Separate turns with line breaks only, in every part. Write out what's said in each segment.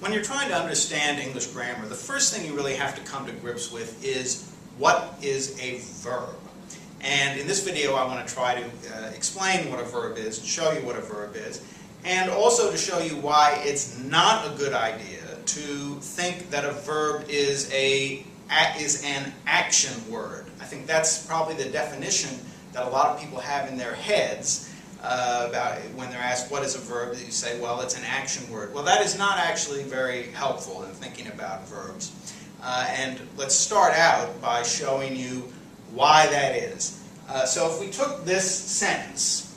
When you're trying to understand English grammar, the first thing you really have to come to grips with is what is a verb. And in this video I want to try to explain what a verb is, show you what a verb is, and also to show you why it's not a good idea to think that a verb is an action word. I think that's probably the definition that a lot of people have in their heads about when they're asked what is a verb, that you say, well, it's an action word. Well, that is not actually very helpful in thinking about verbs. And let's start out by showing you why that is. So if we took this sentence,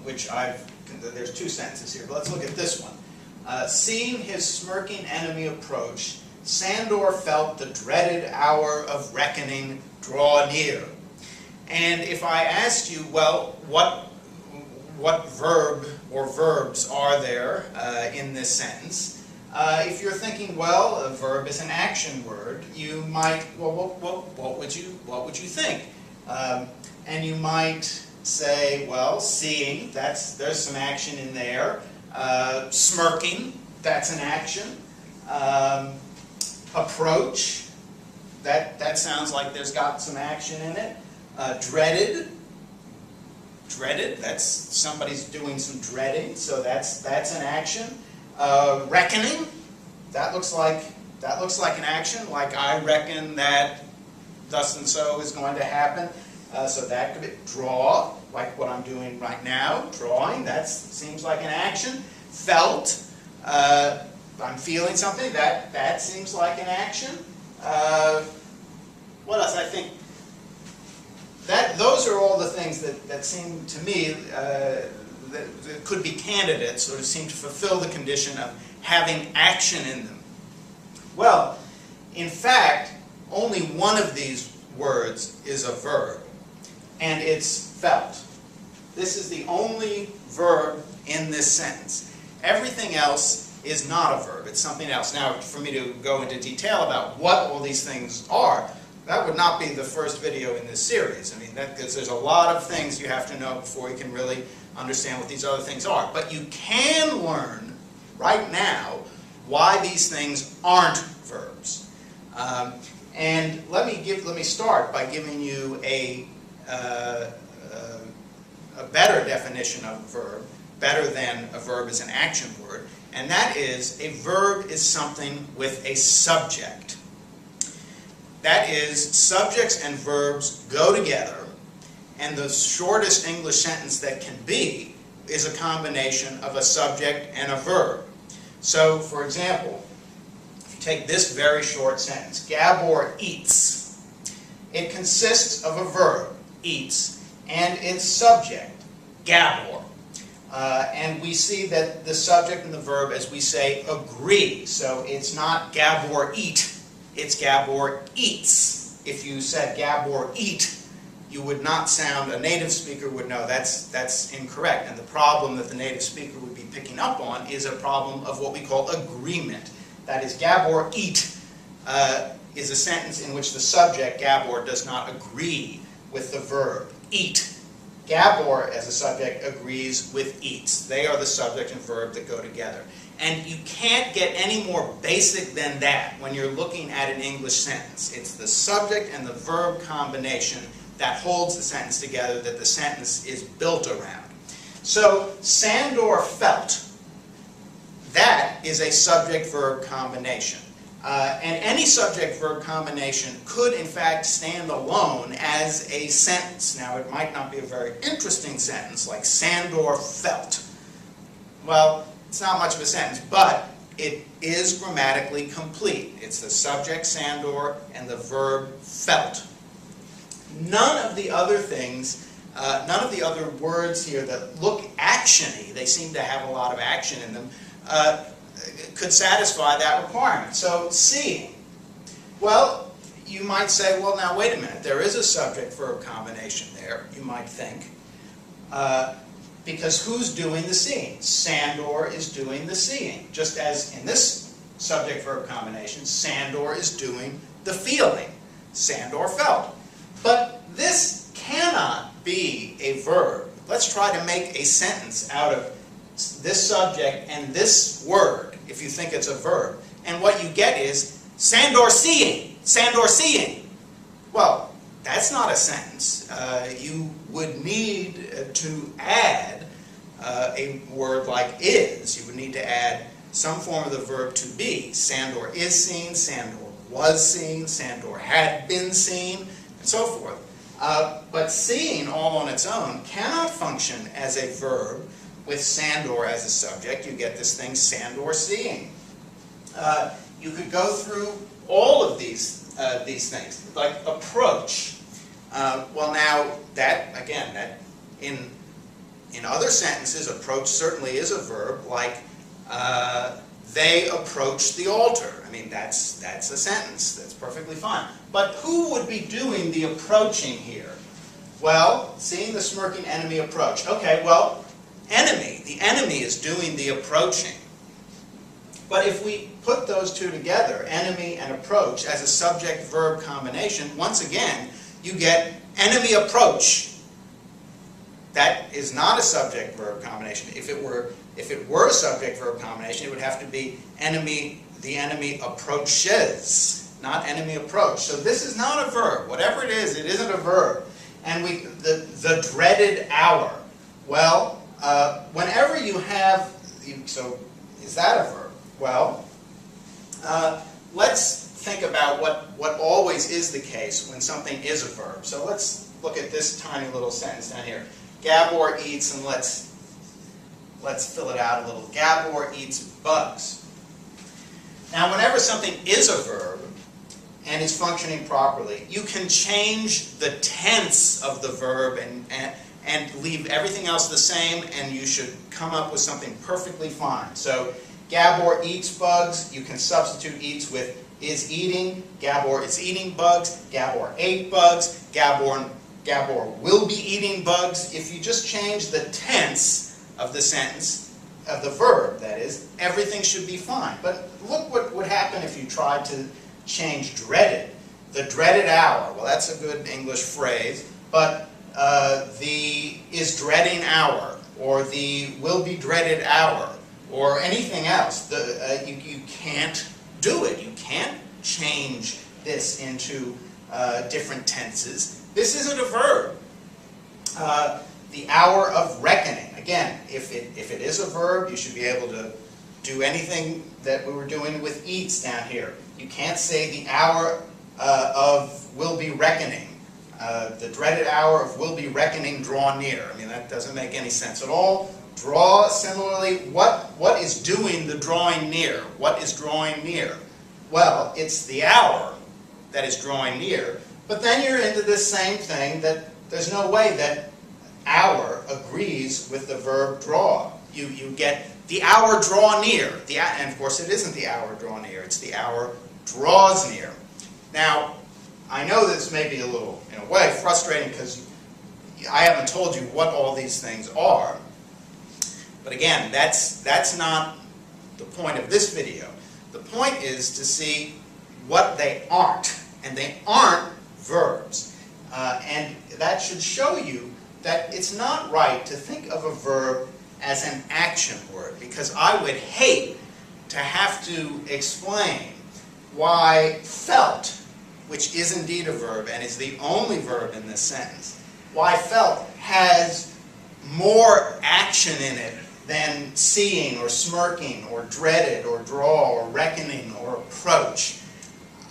which there's two sentences here, but let's look at this one. Seeing his smirking enemy approach, Sandor felt the dreaded hour of reckoning draw near. And if I asked you, well, what verb or verbs are there in this sentence? If you're thinking, well, a verb is an action word, you might, well, what would you think? And you might say, well, seeing, there's some action in there. Smirking, that's an action. Approach, that sounds like there's got some action in it. Dreaded, that's somebody's doing some dreading, so that's an action. Reckoning, that looks like an action, like I reckon that thus and so is going to happen. So that could be draw, like what I'm doing right now, drawing, that seems like an action. Felt, I'm feeling something, that seems like an action. What else? I think those are all the things that seem to me that could be candidates or seem to fulfill the condition of having action in them. Well, in fact, only one of these words is a verb, and it's felt. This is the only verb in this sentence. Everything else is not a verb, it's something else. Now, for me to go into detail about what all these things are, that would not be the first video in this series. I mean, because there's a lot of things you have to know before you can really understand what these other things are. But you can learn right now why these things aren't verbs. And let me start by giving you a better definition of a verb, better than a verb is an action word, and that is a verb is something with a subject. That is, subjects and verbs go together, and the shortest English sentence that can be is a combination of a subject and a verb. So, for example, if you take this very short sentence, Gabor eats. It consists of a verb, eats, and its subject, Gabor. And we see that the subject and the verb, as we say, agree. So it's not Gabor eat, it's Gabor eats. If you said Gabor eat, you would not sound, a native speaker would know that's incorrect. And the problem that the native speaker would be picking up on is a problem of what we call agreement. That is, Gabor eat is a sentence in which the subject, Gabor, does not agree with the verb, eat. Gabor, as a subject, agrees with eats. They are the subject and verb that go together. And you can't get any more basic than that when you're looking at an English sentence. It's the subject and the verb combination that holds the sentence together, that the sentence is built around. So, Sandor felt. That is a subject-verb combination. And any subject-verb combination could, in fact, stand alone as a sentence. Now, it might not be a very interesting sentence, like Sandor felt. Well, it's not much of a sentence, but it is grammatically complete. It's the subject, Sandor, and the verb, felt. None of the other things, none of the other words here that look actiony, they seem to have a lot of action in them, could satisfy that requirement. So, seeing. Well, you might say, well, now wait a minute, there is a subject-verb combination there, you might think. Because who's doing the seeing? Sandor is doing the seeing. Just as in this subject-verb combination, Sandor is doing the feeling. Sandor felt. But this cannot be a verb. Let's try to make a sentence out of this subject and this word. If you think it's a verb. And what you get is Sandor seeing, Sandor seeing. Well, that's not a sentence. You would need to add a word like is. You would need to add some form of the verb to be. Sandor is seen, Sandor was seen, Sandor had been seen, and so forth. But seeing all on its own cannot function as a verb with Sandor as a subject. You get this thing, Sandor seeing. You could go through all of these things, like approach. Well, now that again, that in other sentences, approach certainly is a verb. Like they approached the altar. I mean, that's a sentence. That's perfectly fine. But who would be doing the approaching here? Well, seeing the smirking enemy approach. Okay, well, enemy. The enemy is doing the approaching. But if we put those two together, enemy and approach, as a subject-verb combination, once again, you get enemy approach. That is not a subject-verb combination. If it were a subject-verb combination, it would have to be the enemy approaches, not enemy approach. So this is not a verb. Whatever it isn't a verb. And the dreaded hour. Well, whenever you have, so is that a verb? Well, let's think about what always is the case when something is a verb. So let's look at this tiny little sentence down here. Gabor eats, and let's fill it out a little. Gabor eats bugs. Now, whenever something is a verb and is functioning properly, you can change the tense of the verb and leave everything else the same, and you should come up with something perfectly fine. So, Gabor eats bugs. You can substitute eats with is eating. Gabor is eating bugs. Gabor ate bugs. Gabor will be eating bugs. If you just change the tense of the sentence, of the verb, that is, everything should be fine. But look what would happen if you tried to change dreaded. The dreaded hour. Well, that's a good English phrase. But the is dreading hour, or the will be dreaded hour, or anything else. You can't do it. You can't change this into different tenses. This isn't a verb. The hour of reckoning. Again, if it is a verb, you should be able to do anything that we were doing with eats down here. You can't say the hour of will be reckoning. The dreaded hour of will be reckoning draw near. I mean, that doesn't make any sense at all. Draw, similarly, what is doing the drawing near? What is drawing near? Well, it's the hour that is drawing near. But then you're into this same thing that there's no way that hour agrees with the verb draw. You get the hour draw near. And of course it isn't the hour draw near, it's the hour draws near. Now, I know this may be a little, in a way, frustrating because I haven't told you what all these things are. But again, that's not the point of this video. The point is to see what they aren't. And they aren't verbs. And that should show you that it's not right to think of a verb as an action word, because I would hate to have to explain why felt, which is indeed a verb and is the only verb in this sentence, why felt has more action in it than seeing or smirking or dreaded or draw or reckoning or approach.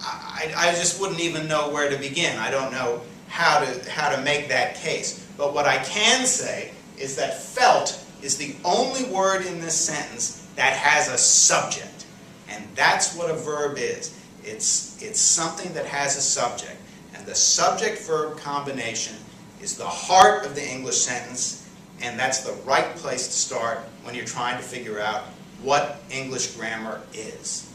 I just wouldn't even know where to begin. I don't know how to make that case. But what I can say is that felt is the only word in this sentence that has a subject. And that's what a verb is. It's something that has a subject. And the subject-verb combination is the heart of the English sentence, and that's the right place to start when you're trying to figure out what English grammar is.